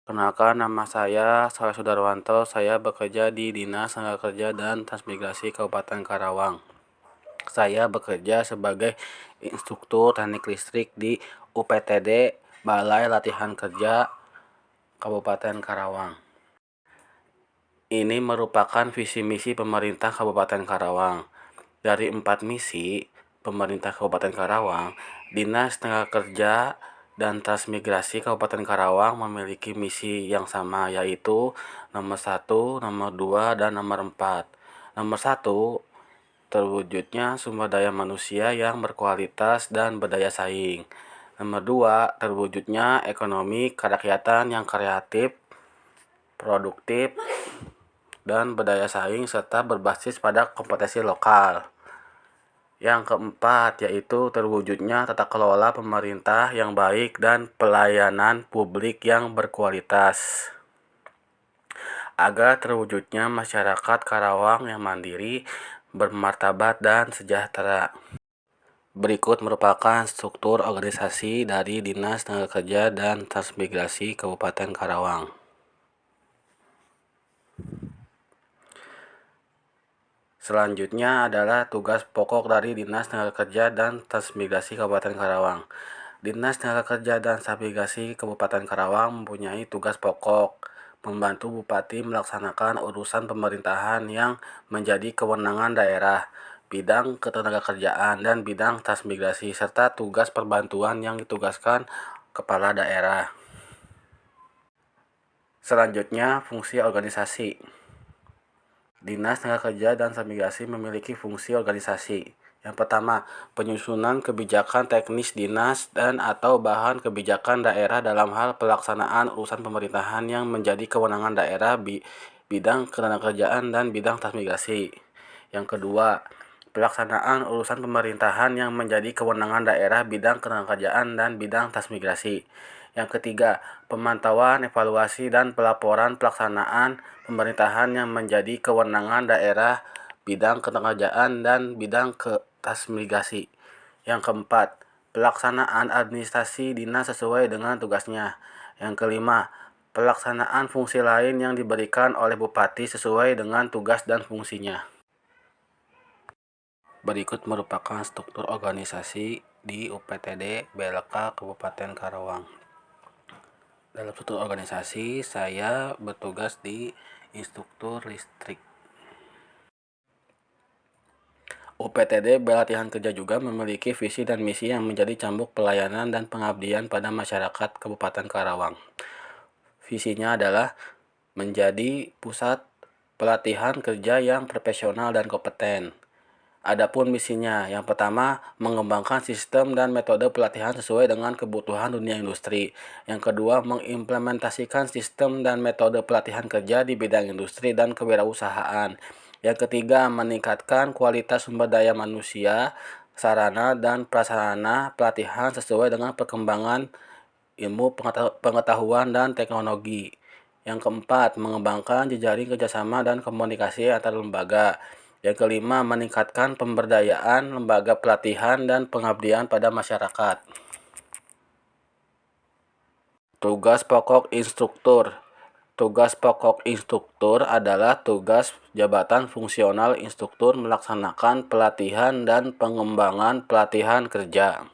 Kenalkan, nama saya Saleh Sudarwanto. Saya bekerja di Dinas Tenaga Kerja dan Transmigrasi Kabupaten Karawang. Saya bekerja sebagai instruktur teknik listrik di UPTD Balai Latihan Kerja Kabupaten Karawang. Ini merupakan visi misi pemerintah Kabupaten Karawang. Dari 4 misi pemerintah Kabupaten Karawang, Dinas Tenaga Kerja dan Transmigrasi Kabupaten Karawang memiliki misi yang sama, yaitu nomor 1, nomor 2, dan nomor 4. Nomor 1, terwujudnya sumber daya manusia yang berkualitas dan berdaya saing. Nomor 2, terwujudnya ekonomi kerakyatan yang kreatif, produktif, dan berdaya saing serta berbasis pada kompetensi lokal. Yang keempat, yaitu terwujudnya tata kelola pemerintah yang baik dan pelayanan publik yang berkualitas. Agar terwujudnya masyarakat Karawang yang mandiri, bermartabat, dan sejahtera. Berikut merupakan struktur organisasi dari Dinas Tenaga Kerja dan Transmigrasi Kabupaten Karawang. Selanjutnya adalah tugas pokok dari Dinas Tenaga Kerja dan Transmigrasi Kabupaten Karawang. Dinas Tenaga Kerja dan Transmigrasi Kabupaten Karawang mempunyai tugas pokok membantu Bupati melaksanakan urusan pemerintahan yang menjadi kewenangan daerah, bidang ketenagakerjaan dan bidang transmigrasi, serta tugas perbantuan yang ditugaskan kepala daerah. Selanjutnya, fungsi organisasi. Dinas Tenaga Kerja dan Transmigrasi memiliki fungsi organisasi. Yang pertama, penyusunan kebijakan teknis dinas dan atau bahan kebijakan daerah dalam hal pelaksanaan urusan pemerintahan yang menjadi kewenangan daerah bidang ketenagakerjaan dan bidang transmigrasi. Yang kedua, pelaksanaan urusan pemerintahan yang menjadi kewenangan daerah bidang ketenagakerjaan dan bidang transmigrasi. Yang ketiga, pemantauan, evaluasi, dan pelaporan pelaksanaan pemerintahan yang menjadi kewenangan daerah bidang ketenagakerjaan dan bidang transmigrasi. Yang keempat, pelaksanaan administrasi dinas sesuai dengan tugasnya. Yang kelima, pelaksanaan fungsi lain yang diberikan oleh Bupati sesuai dengan tugas dan fungsinya. Berikut merupakan struktur organisasi di UPTD BLK Kabupaten Karawang. Dalam struktur organisasi, saya bertugas di instruktur listrik. UPTD Pelatihan Kerja juga memiliki visi dan misi yang menjadi cambuk pelayanan dan pengabdian pada masyarakat Kabupaten Karawang. Visinya adalah menjadi pusat pelatihan kerja yang profesional dan kompeten. Adapun misinya, yang pertama, mengembangkan sistem dan metode pelatihan sesuai dengan kebutuhan dunia industri. Yang kedua, mengimplementasikan sistem dan metode pelatihan kerja di bidang industri dan kewirausahaan. Yang ketiga, meningkatkan kualitas sumber daya manusia, sarana dan prasarana pelatihan sesuai dengan perkembangan ilmu pengetahuan dan teknologi. Yang keempat, mengembangkan jejaring kerjasama dan komunikasi antar lembaga. Yang kelima, meningkatkan pemberdayaan lembaga pelatihan dan pengabdian pada masyarakat. Tugas pokok instruktur. Tugas pokok instruktur adalah tugas jabatan fungsional instruktur melaksanakan pelatihan dan pengembangan pelatihan kerja.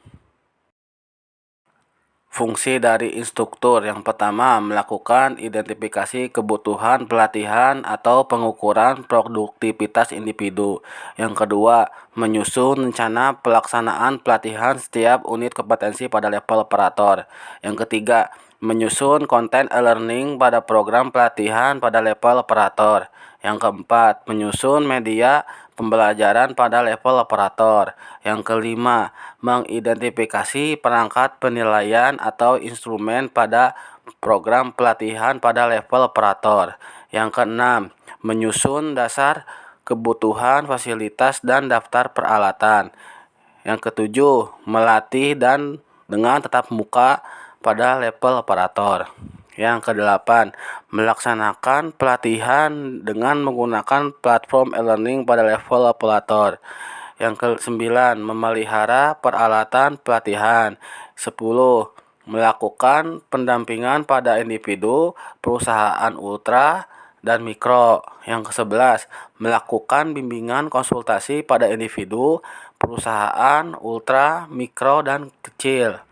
Fungsi dari instruktur yang pertama, melakukan identifikasi kebutuhan pelatihan atau pengukuran produktivitas individu. Yang kedua, menyusun rencana pelaksanaan pelatihan setiap unit kompetensi pada level operator. Yang ketiga, menyusun konten e-learning pada program pelatihan pada level operator. Yang keempat, menyusun media pembelajaran pada level operator. Yang kelima, mengidentifikasi perangkat penilaian atau instrumen pada program pelatihan pada level operator. Yang keenam, menyusun dasar kebutuhan fasilitas dan daftar peralatan. Yang ketujuh, melatih dan dengan tatap muka pada level operator. Yang kedelapan, melaksanakan pelatihan dengan menggunakan platform e-learning pada level operator. Yang ke-9, memelihara peralatan pelatihan. 10, melakukan pendampingan pada individu, perusahaan ultra, dan mikro. Yang ke-11, melakukan bimbingan konsultasi pada individu, perusahaan ultra, mikro, dan kecil.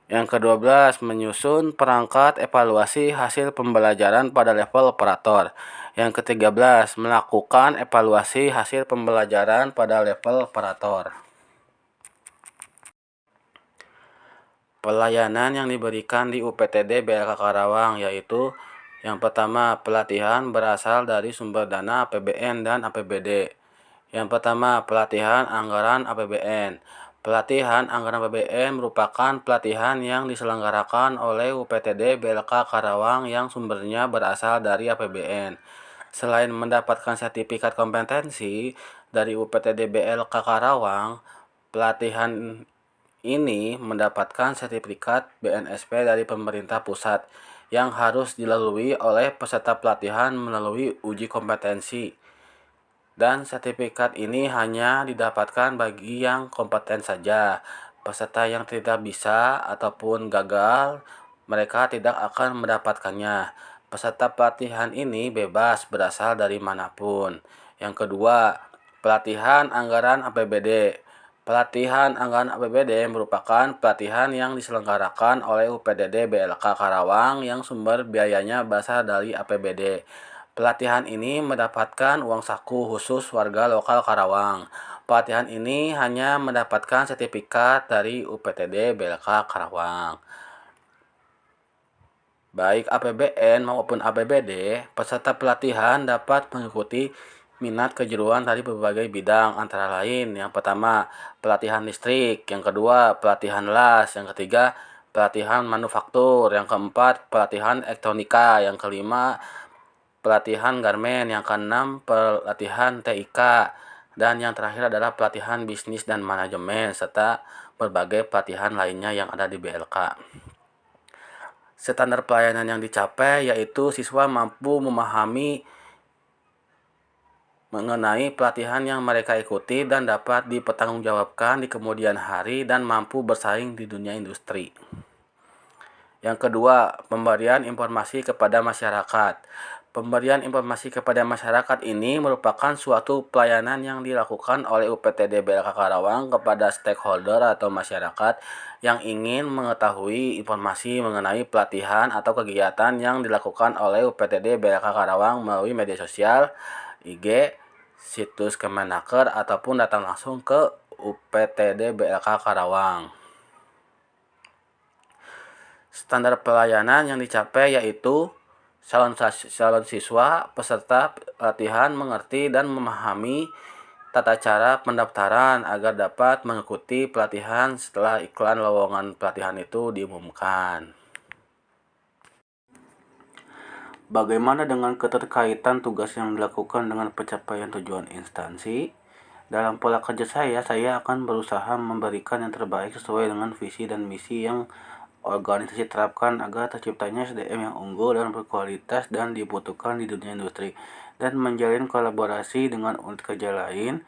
Yang ke-12, menyusun perangkat evaluasi hasil pembelajaran pada level operator. Yang ke-13, melakukan evaluasi hasil pembelajaran pada level operator. Pelayanan yang diberikan di UPTD BLK Karawang yaitu yang pertama, pelatihan berasal dari sumber dana APBN dan APBD. Yang pertama, pelatihan anggaran APBN. Pelatihan anggaran APBN merupakan pelatihan yang diselenggarakan oleh UPTD BLK Karawang yang sumbernya berasal dari APBN. Selain mendapatkan sertifikat kompetensi dari UPTD BLK Karawang, pelatihan ini mendapatkan sertifikat BNSP dari pemerintah pusat yang harus dilalui oleh peserta pelatihan melalui uji kompetensi. Dan sertifikat ini hanya didapatkan bagi yang kompeten saja. Peserta yang tidak bisa ataupun gagal, mereka tidak akan mendapatkannya. Peserta pelatihan ini bebas berasal dari manapun. Yang kedua, pelatihan anggaran APBD. Pelatihan anggaran APBD merupakan pelatihan yang diselenggarakan oleh UPTD BLK Karawang yang sumber biayanya berasal dari APBD. Pelatihan ini mendapatkan uang saku khusus warga lokal Karawang. Pelatihan ini hanya mendapatkan sertifikat dari UPTD BLK Karawang. Baik APBN maupun APBD, peserta pelatihan dapat mengikuti minat kejuruan dari berbagai bidang, antara lain yang pertama pelatihan listrik, yang kedua pelatihan las, yang ketiga pelatihan manufaktur, yang keempat pelatihan elektronika, yang kelima pelatihan garmen, yang keenam pelatihan TIK, dan yang terakhir adalah pelatihan bisnis dan manajemen, serta berbagai pelatihan lainnya yang ada di BLK. Standar pelayanan yang dicapai yaitu siswa mampu memahami mengenai pelatihan yang mereka ikuti dan dapat dipertanggungjawabkan di kemudian hari dan mampu bersaing di dunia industri. Yang kedua, pemberian informasi kepada masyarakat. Pemberian informasi kepada masyarakat ini merupakan suatu pelayanan yang dilakukan oleh UPTD BLK Karawang kepada stakeholder atau masyarakat yang ingin mengetahui informasi mengenai pelatihan atau kegiatan yang dilakukan oleh UPTD BLK Karawang melalui media sosial, IG, situs Kemenaker, ataupun datang langsung ke UPTD BLK Karawang. Standar pelayanan yang dicapai yaitu calon siswa peserta pelatihan mengerti dan memahami tata cara pendaftaran agar dapat mengikuti pelatihan setelah iklan lowongan pelatihan itu diumumkan. Bagaimana dengan keterkaitan tugas yang dilakukan dengan pencapaian tujuan instansi? Dalam pola kerja saya akan berusaha memberikan yang terbaik sesuai dengan visi dan misi yang organisasi terapkan agar terciptanya SDM yang unggul dan berkualitas dan dibutuhkan di dunia industri, dan menjalin kolaborasi dengan unit kerja lain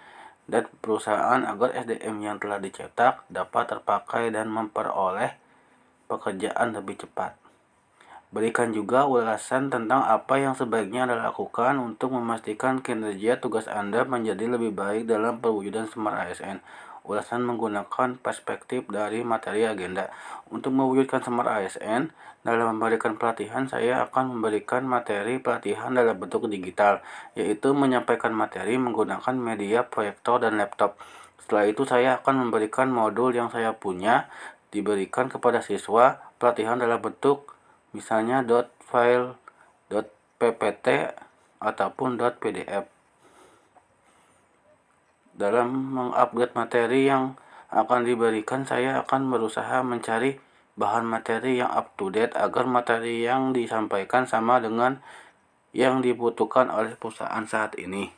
dan perusahaan agar SDM yang telah dicetak dapat terpakai dan memperoleh pekerjaan lebih cepat. Berikan juga ulasan tentang apa yang sebaiknya Anda lakukan untuk memastikan kinerja tugas Anda menjadi lebih baik dalam perwujudan Smart ASN. Ulasan menggunakan perspektif dari materi agenda. Untuk mewujudkan Smart ASN, dalam memberikan pelatihan, saya akan memberikan materi pelatihan dalam bentuk digital, yaitu menyampaikan materi menggunakan media proyektor dan laptop. Setelah itu, saya akan memberikan modul yang saya punya, diberikan kepada siswa pelatihan dalam bentuk misalnya .file, .ppt, ataupun .pdf. Dalam mengupgrade materi yang akan diberikan, saya akan berusaha mencari bahan materi yang up to date agar materi yang disampaikan sama dengan yang dibutuhkan oleh perusahaan saat ini.